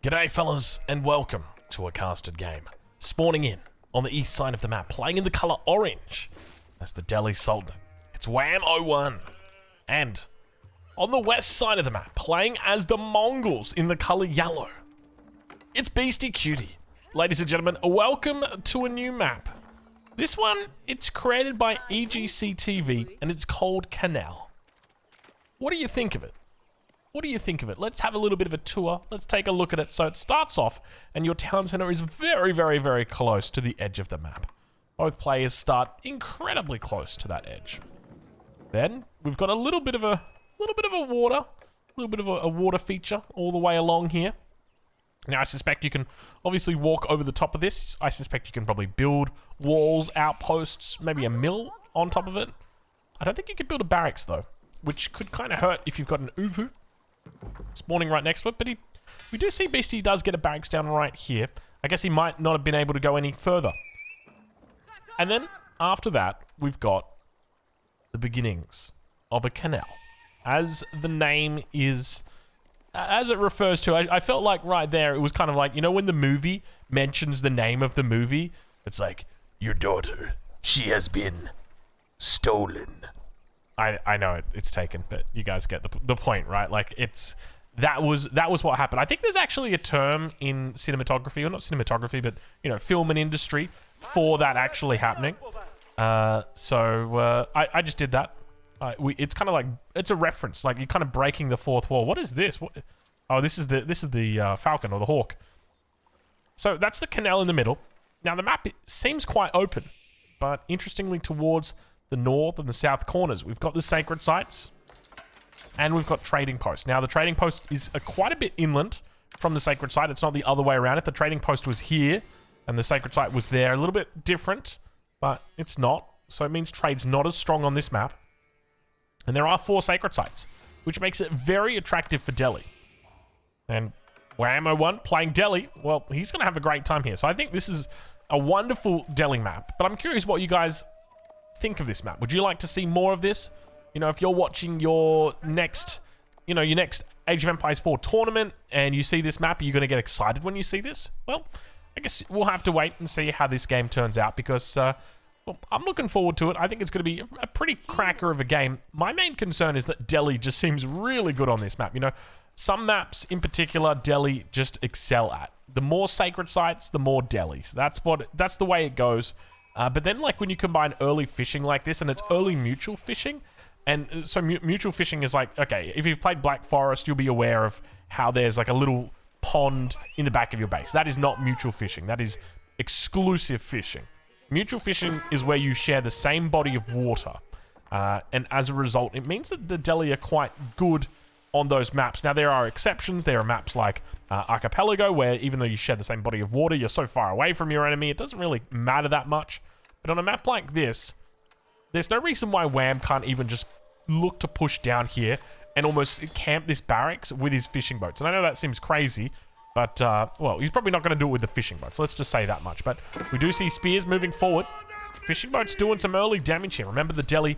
G'day fellas, and welcome to a casted game. Spawning in on the east side of the map, playing in the colour orange. That's the Delhi Sultan. It's Wham 01. And on the west side of the map, playing as the Mongols in the colour yellow. It's Beastie Cutie. Ladies and gentlemen, welcome to a new map. This one, it's created by EGC TV, and it's called Canal. What do you think of it? What do you think of it? Let's have a little bit of a tour. Let's take a look at it. So it starts off, and your town center is very, very, very close to the edge of the map. Both players start incredibly close to that edge. Then we've got a little bit of a water feature all the way along here. Now I suspect you can obviously walk over the top of this. I suspect you can probably build walls, outposts, maybe a mill on top of it. I don't think you could build a barracks though, which could kind of hurt if you've got an Uvu spawning right next to it, but we do see Beastie does get a barracks down right here. I guess he might not have been able to go any further. And then, after that, we've got the beginnings of a canal. As the name is, as it refers to, I felt like right there, it was kind of like, you know when the movie mentions the name of the movie? It's like, your daughter, she has been stolen. I know it's taken, but you guys get the point, right? Like that was what happened. I think there's actually a term in cinematography, or not cinematography, but you know, film and industry for that actually happening. I just did that. It's kind of like it's a reference, like you're kind of breaking the fourth wall. What is this? What? Oh, this is the falcon or the hawk. So that's the canal in the middle. Now the map seems quite open, but interestingly towards the north and the south corners, we've got the sacred sites and we've got trading posts. Now the trading post is quite a bit inland from the sacred site. It's not the other way around. If the trading post was here and the sacred site was there, a little bit different, but it's not. So it means trade's not as strong on this map. And there are 4 sacred sites, which makes it very attractive for Delhi. And Wham 01 playing Delhi, well, he's going to have a great time here. So I think this is a wonderful Delhi map, but I'm curious what you guys think of this map. Would you like to see more of this? You know, if you're watching your next Age of Empires 4 tournament and you see this map, are you going to get excited when you see this? Well, I guess we'll have to wait and see how this game turns out because, well, I'm looking forward to it. I think it's going to be a pretty cracker of a game. My main concern is that Delhi just seems really good on this map. You know, some maps in particular, Delhi just excel at. The more sacred sites, the more Delhis. That's the way it goes. But then, like, when you combine early fishing like this, and it's early mutual fishing, and so mutual fishing is like, okay, if you've played Black Forest, you'll be aware of how there's, like, a little pond in the back of your base. That is not mutual fishing. That is exclusive fishing. Mutual fishing is where you share the same body of water, and as a result, it means that the Delhi are quite good on those maps. Now, there are exceptions. There are maps like Archipelago, where even though you share the same body of water, you're so far away from your enemy, it doesn't really matter that much. But on a map like this, there's no reason why Wham can't even just look to push down here and almost camp this barracks with his fishing boats. And I know that seems crazy, but, well, he's probably not going to do it with the fishing boats. Let's just say that much. But we do see spears moving forward. Fishing boats doing some early damage here. Remember, the Delhi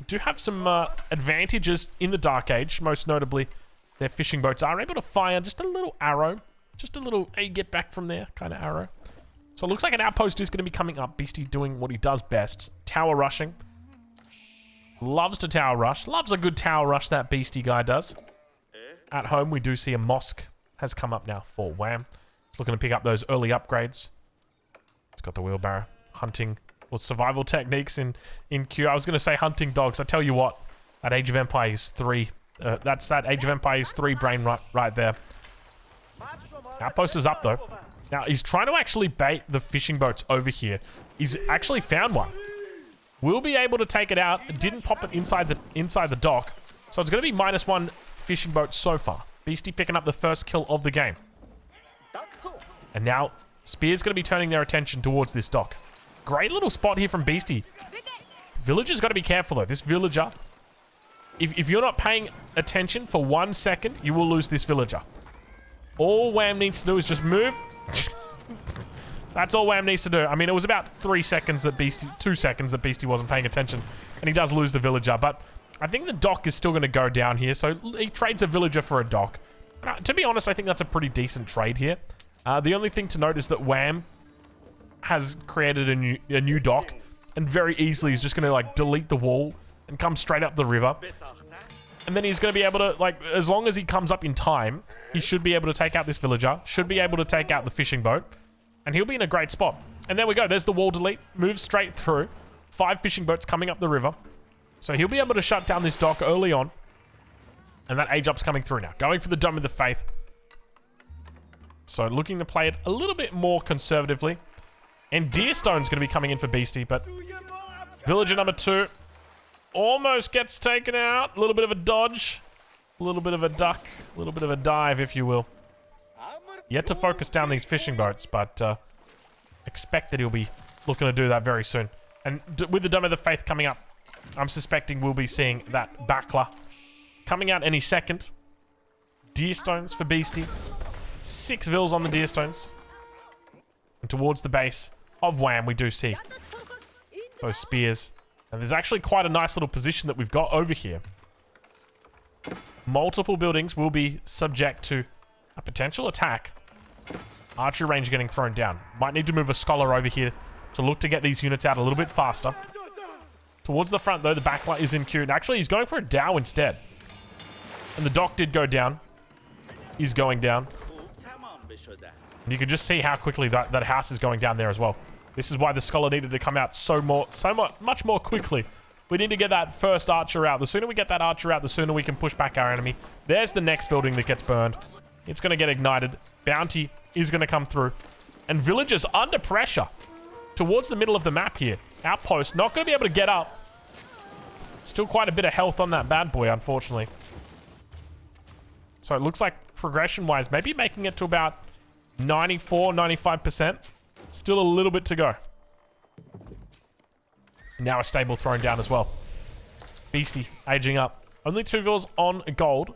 do have some advantages in the Dark Age. Most notably, their fishing boats are able to fire just a little arrow. Just a little, hey, get back from there kind of arrow. So it looks like an outpost is going to be coming up. Beastie doing what he does best. Tower rushing. Loves to tower rush. Loves a good tower rush, that Beastie guy does. At home, we do see a mosque has come up now for Wham. It's looking to pick up those early upgrades. It's got the wheelbarrow. Hunting. Well, survival techniques in queue. I was going to say hunting dogs. I tell you what, that Age of Empires 3, that's that Age of Empires 3 brain right there. Outpost is up, though. Now, he's trying to actually bait the fishing boats over here. He's actually found one. We'll be able to take it out. It didn't pop it inside the dock. So it's going to be -1 fishing boat so far. Beastie picking up the first kill of the game. And now, Spear's going to be turning their attention towards this dock. Great little spot here from Beastie. Villager's got to be careful, though. This villager, if you're not paying attention for 1 second, you will lose this villager. All Wham needs to do is just move. That's all Wham needs to do. I mean, it was about 2 seconds that Beastie wasn't paying attention, and he does lose the villager. But I think the dock is still going to go down here, so he trades a villager for a dock. To be honest, I think that's a pretty decent trade here. The only thing to note is that Wham has created a new dock, and very easily he's just going to like delete the wall and come straight up the river. And then he's going to be able to, like, as long as he comes up in time, he should be able to take out this villager, should be able to take out the fishing boat, and he'll be in a great spot. And there we go. There's the wall delete. Moves straight through. 5 fishing boats coming up the river. So he'll be able to shut down this dock early on. And that age up's coming through now. Going for the Dome of the Faith. So looking to play it a little bit more conservatively. And Deerstone's going to be coming in for Beastie, but villager number 2 almost gets taken out. A little bit of a dodge. A little bit of a duck. A little bit of a dive, if you will. Yet to focus down these fishing boats, but expect that he'll be looking to do that very soon. And with the Dome of the Faith coming up, I'm suspecting we'll be seeing that Backler coming out any second. Deerstones for Beastie. 6 vills on the Deerstones. And towards the base of Wham, we do see those spears. And there's actually quite a nice little position that we've got over here. Multiple buildings will be subject to a potential attack. Archery range getting thrown down. Might need to move a scholar over here to look to get these units out a little bit faster. Towards the front, though, the backlight is in queue. And actually, he's going for a Dow instead. And the dock did go down. He's going down. And you can just see how quickly that house is going down there as well. This is why the scholar needed to come out much more quickly. We need to get that first archer out. The sooner we get that archer out, the sooner we can push back our enemy. There's the next building that gets burned. It's going to get ignited. Bounty is going to come through. And villagers under pressure towards the middle of the map here. Outpost not going to be able to get up. Still quite a bit of health on that bad boy, unfortunately. So it looks like progression-wise, maybe making it to about 94, 95%. Still a little bit to go. Now a stable thrown down as well. Beastie aging up. Only 2 vills on gold.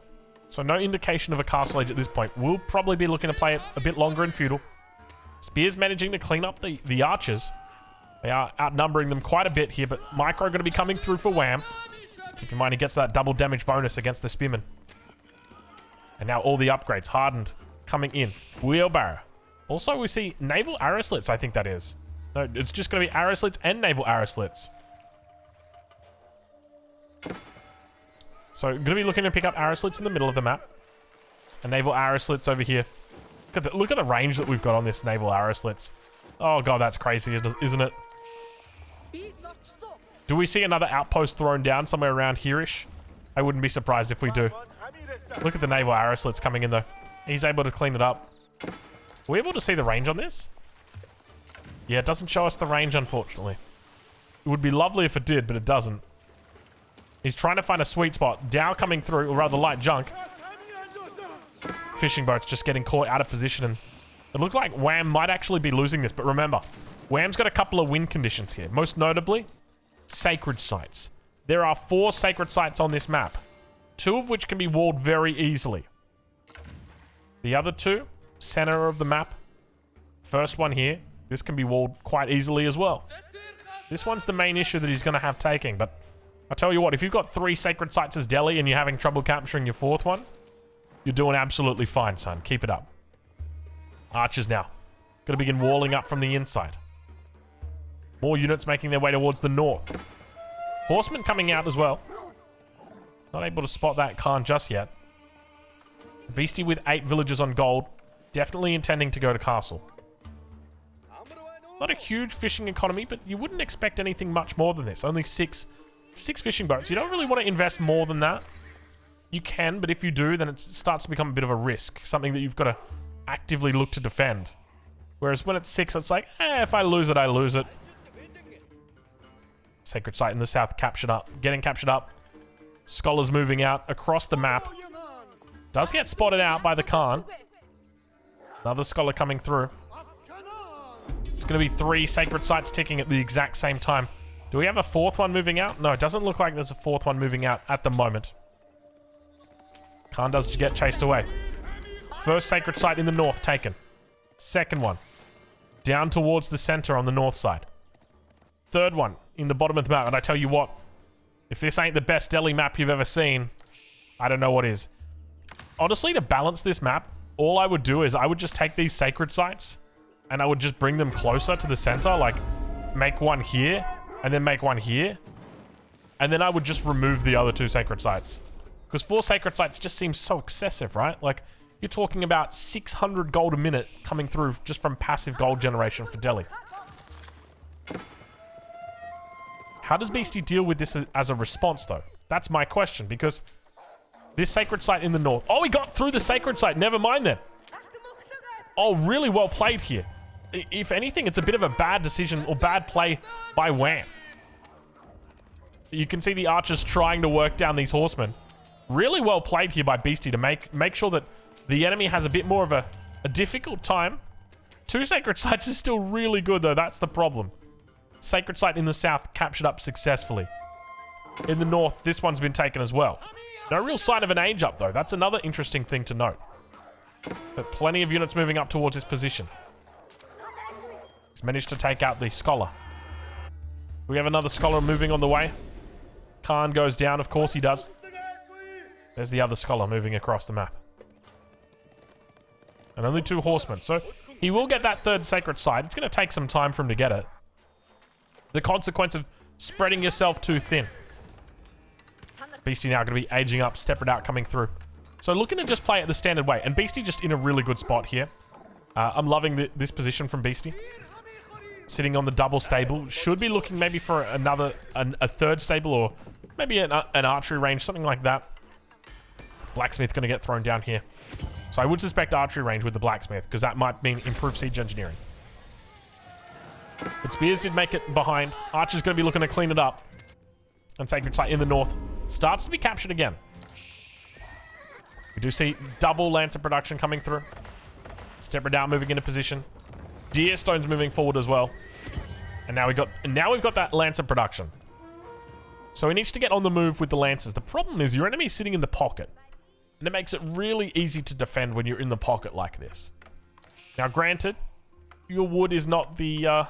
So no indication of a castle age at this point. We'll probably be looking to play it a bit longer in feudal. Spears managing to clean up the archers. They are outnumbering them quite a bit here, but Micro going to be coming through for Wham. Keep in mind he gets that double damage bonus against the spearmen. And now all the upgrades. Hardened coming in. Wheelbarrow. Also, we see naval arrow slits, I think that is. No, it's just going to be arrow slits and naval arrow slits. So, going to be looking to pick up arrow slits in the middle of the map. And naval arrow slits over here. Look at the range that we've got on this naval arrow slits. Oh god, that's crazy, isn't it? Do we see another outpost thrown down somewhere around here-ish? I wouldn't be surprised if we do. Look at the naval arrow slits coming in though. He's able to clean it up. Are we able to see the range on this? Yeah, it doesn't show us the range, unfortunately. It would be lovely if it did, but it doesn't. He's trying to find a sweet spot. Dow coming through, or rather light junk. Fishing boats just getting caught out of position. And it looks like Wham might actually be losing this, but remember, Wham's got a couple of win conditions here. Most notably, sacred sites. There are 4 sacred sites on this map, 2 of which can be walled very easily. The other 2, center of the map. First one here, this can be walled quite easily as well. This one's the main issue that he's going to have taking, but I tell you what, if you've got 3 sacred sites as Delhi and you're having trouble capturing your 4th one, you're doing absolutely fine, son. Keep it up. Archers now. Going to begin walling up from the inside. More units making their way towards the north. Horsemen coming out as well. Not able to spot that Khan just yet. Beastie with 8 villagers on gold. Definitely intending to go to castle. Not a huge fishing economy, but you wouldn't expect anything much more than this. Only 6 fishing boats. You don't really want to invest more than that. You can, but if you do, then it starts to become a bit of a risk. Something that you've got to actively look to defend. Whereas when it's 6, it's like, if I lose it, I lose it. Sacred site in the south captured up. Getting captured up. Scholars moving out across the map. Does get spotted out by the Khan. Another scholar coming through. It's going to be 3 sacred sites ticking at the exact same time. Do we have a 4th one moving out? No, it doesn't look like there's a 4th one moving out at the moment. Khan does get chased away. First sacred site in the north taken. Second one. Down towards the center on the north side. Third one in the bottom of the map. And I tell you what, if this ain't the best Delhi map you've ever seen, I don't know what is. Honestly, to balance this map, all I would do is I would just take these sacred sites and I would just bring them closer to the center, like make one here and then make one here. And then I would just remove the other 2 sacred sites. Because 4 sacred sites just seems so excessive, right? Like, you're talking about 600 gold a minute coming through just from passive gold generation for Delhi. How does Beastie deal with this as a response, though? That's my question, because this sacred site in the north... Oh, he got through the sacred site. Never mind then. Oh, really well played here. If anything, it's a bit of a bad decision or bad play by Wham. You can see the archers trying to work down these horsemen. Really well played here by Beastie to make sure that the enemy has a bit more of a difficult time. 2 sacred sites is still really good, though. That's the problem. Sacred site in the south captured up successfully. In the north, this one's been taken as well. No real sign of an age up, though. That's another interesting thing to note. But plenty of units moving up towards this position. He's managed to take out the scholar. We have another scholar moving on the way. Khan goes down, of course he does. There's the other scholar moving across the map. And only 2 horsemen. So he will get that 3rd sacred site. It's going to take some time for him to get it. The consequence of spreading yourself too thin. Beastie now going to be aging up, Steppered out coming through. So looking to just play it the standard way. And Beastie just in a really good spot here. I'm loving this position from Beastie. Sitting on the double stable. Should be looking maybe for a 3rd stable or maybe an archery range, something like that. Blacksmith going to get thrown down here. So I would suspect archery range with the blacksmith because that might mean improved siege engineering. But Spears did make it behind. Archer's going to be looking to clean it up. And Sacred Site in the north starts to be captured again. We do see double Lancer production coming through. Stepper down, moving into position. Deerstone's moving forward as well. And now we've got that Lancer production. So he needs to get on the move with the Lancers. The problem is your enemy's sitting in the pocket. And it makes it really easy to defend when you're in the pocket like this. Now granted, your wood is not the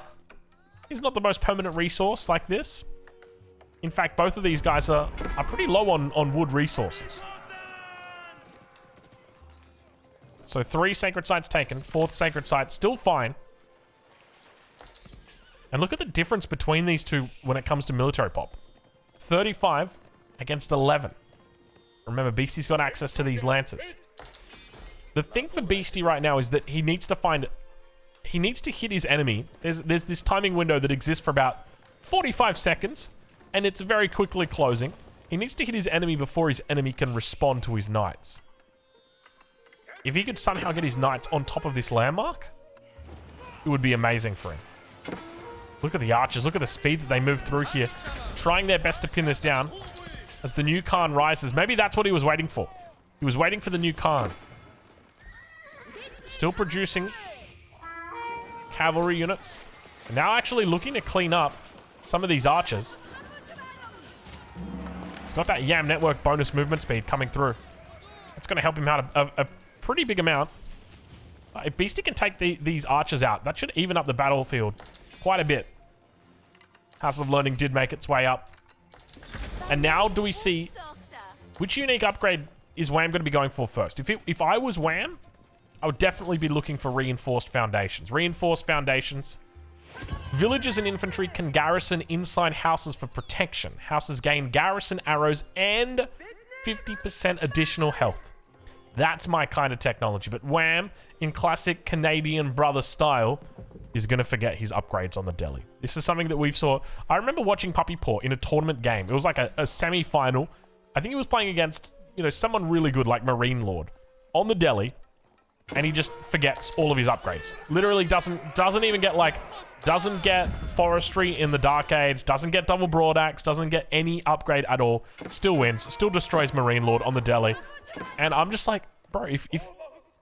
most permanent resource like this. In fact, both of these guys are pretty low on wood resources. So 3 sacred sites taken, 4th sacred site still fine. And look at the difference between these two when it comes to military pop. 35 against 11. Remember, Beastie's got access to these Lancers. The thing for Beastie right now is that he needs to hit his enemy. There's this timing window that exists for about 45 seconds, and it's very quickly closing. He needs to hit his enemy before his enemy can respond to his knights. If he could somehow get his knights on top of this landmark, it would be amazing for him. Look at the archers. Look at the speed that they move through here. Trying their best to pin this down. As the new Khan rises. Maybe that's what he was waiting for. He was waiting for the new Khan. Still producing cavalry units. And now actually looking to clean up some of these archers. He's got that YAM network bonus movement speed coming through. That's going to help him out a pretty big amount. If Beastie can take these archers out, that should even up the battlefield quite a bit. House of Learning did make its way up. And now do we see which unique upgrade is Wham going to be going for first? If I was Wham, I would definitely be looking for reinforced foundations. Reinforced foundations. Villagers and infantry can garrison inside houses for protection. Houses gain garrison arrows and 50% additional health. That's my kind of technology. But Wham, in classic Canadian brother style, is going to forget his upgrades on the Delhi. This is something that we've saw. I remember watching Puppy Paw in a tournament game. It was like a semi-final. I think he was playing against, someone really good like Marine Lord on the Delhi, and he just forgets all of his upgrades. Literally doesn't even get doesn't get forestry in the Dark Age, doesn't get double broad axe, doesn't get any upgrade at all. Still wins, still destroys Marine Lord on the Delhi. And I'm just like, bro, if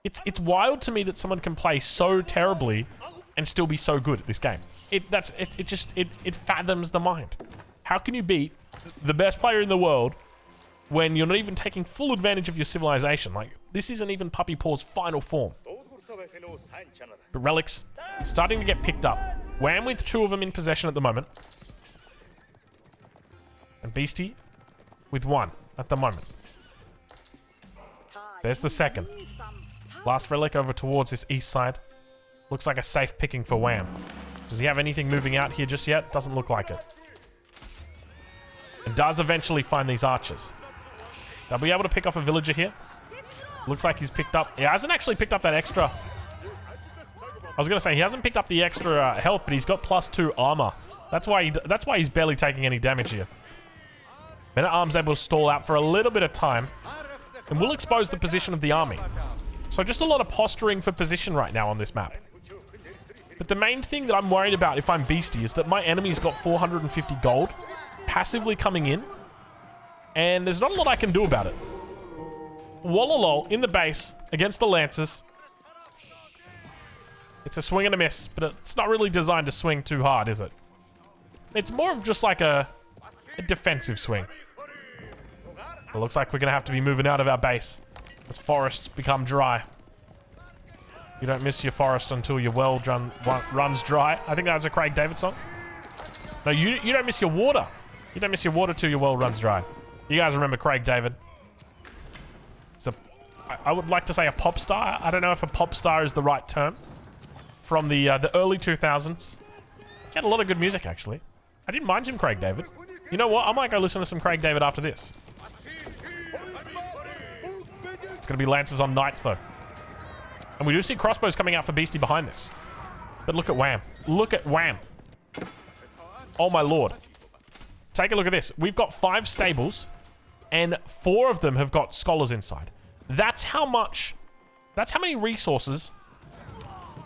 it's wild to me that someone can play so terribly and still be so good at this game. It fathoms the mind. How can you beat the best player in the world when you're not even taking full advantage of your civilization? Like, this isn't even Puppy Paw's final form. But relics starting to get picked up. Wham with 2 of them in possession at the moment. And Beastie with 1 at the moment. There's the second. Last relic over towards this east side. Looks like a safe picking for Wham. Does he have anything moving out here just yet? Doesn't look like it. And does eventually find these archers. They'll be able to pick off a villager here. Looks like he's picked up... He hasn't actually picked up that extra... I was going to say, he hasn't picked up the extra health, but he's got +2 armor. That's why he's barely taking any damage here. Men-at-Arms able to stall out for a little bit of time. And will expose the position of the army. So just a lot of posturing for position right now on this map. But the main thing that I'm worried about if I'm Beastie is that my enemy's got 450 gold passively coming in. And there's not a lot I can do about it. Wololol in the base against the Lancers. It's a swing and a miss, but it's not really designed to swing too hard, is it? It's more of just like a defensive swing. It looks like we're going to have to be moving out of our base as forests become dry. You don't miss your forest until your well runs dry. I think that was a Craig David song. No, you don't miss your water. You don't miss your water till your well runs dry. You guys remember Craig David? It's I would like to say a pop star. I don't know if a pop star is the right term. From the early 2000s. He had a lot of good music, actually. I didn't mind him, Craig David. You know what? I might go listen to some Craig David after this. It's going to be Lancers on Knights, though. And we do see crossbows coming out for Beastie behind this. But look at Wham. Look at Wham. Oh, my lord. Take a look at this. We've got 5 stables, and 4 of them have got scholars inside. That's how many resources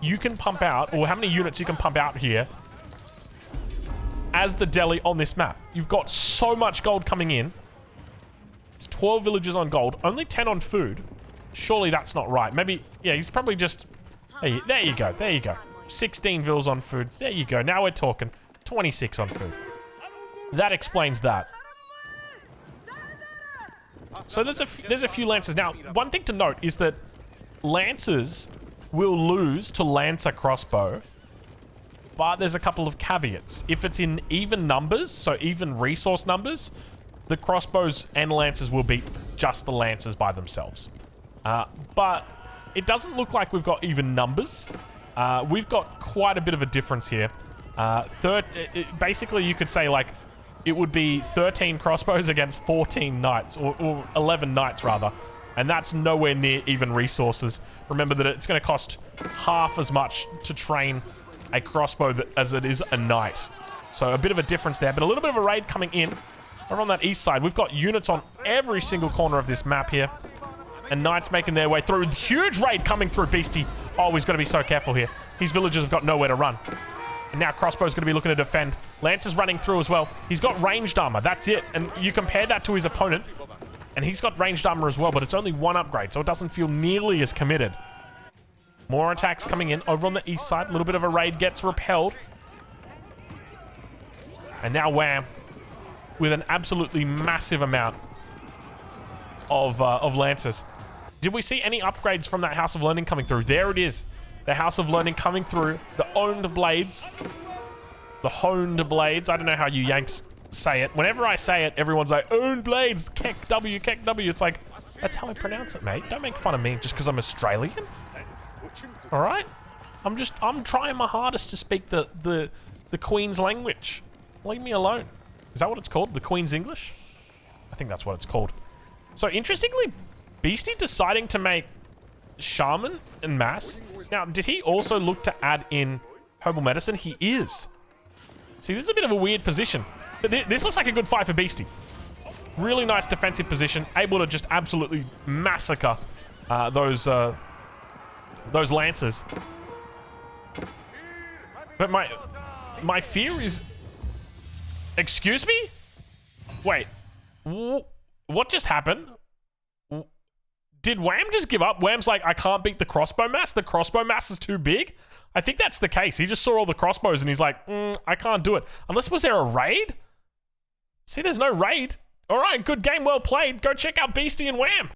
you can pump out, or how many units you can pump out here as the deli on this map. You've got so much gold coming in. It's 12 villages on gold, only 10 on food. Surely that's not right. Maybe, yeah, he's probably just... Hey, there you go, there you go. 16 vills on food. There you go. Now we're talking 26 on food. That explains that. So there's a few Lancers. Now, one thing to note is that Lancers will lose to Lancer crossbow, but there's a couple of caveats. If it's in even numbers, so even resource numbers, the crossbows and Lancers will beat just the Lancers by themselves. But it doesn't look like we've got even numbers. We've got quite a bit of a difference here. Basically, you could say, like, it would be 13 crossbows against 14 knights, or 11 knights, rather. And that's nowhere near even resources. Remember that it's going to cost half as much to train a crossbow as it is a knight. So a bit of a difference there, but a little bit of a raid coming in. Over on that east side, we've got units on every single corner of this map here. And knights making their way through. Huge raid coming through Beastie. Oh, he's got to be so careful here. His villagers have got nowhere to run. And now Crossbow's going to be looking to defend. Lance is running through as well. He's got ranged armor. That's it. And you compare that to his opponent, and he's got ranged armor as well, but it's only 1 upgrade, so it doesn't feel nearly as committed. More attacks coming in over on the east side. A little bit of a raid gets repelled. And now Wham, with an absolutely massive amount of Lancers. Did we see any upgrades from that House of Learning coming through? There it is. The House of Learning coming through. The owned blades. The honed blades. I don't know how you Yanks say it. Whenever I say it, everyone's like, owned blades. Keck W, Keck W. It's like, that's how I pronounce it, mate. Don't make fun of me just because I'm Australian. All right? I'm trying my hardest to speak the Queen's language. Leave me alone. Is that what it's called? The Queen's English? I think that's what it's called. So interestingly, Beastie deciding to make Shaman and Mass. Now, did he also look to add in Herbal Medicine? He is. See, this is a bit of a weird position. But this looks like a good fight for Beastie. Really nice defensive position. Able to just absolutely massacre those Lancers. But my fear is... Excuse me? Wait. What just happened? Did Wham just give up? Wham's like, I can't beat the crossbow mass. The crossbow mass is too big. I think that's the case. He just saw all the crossbows and he's like, I can't do it. Unless, was there a raid? See, there's no raid. All right, good game, well played. Go check out Beastie and Wham.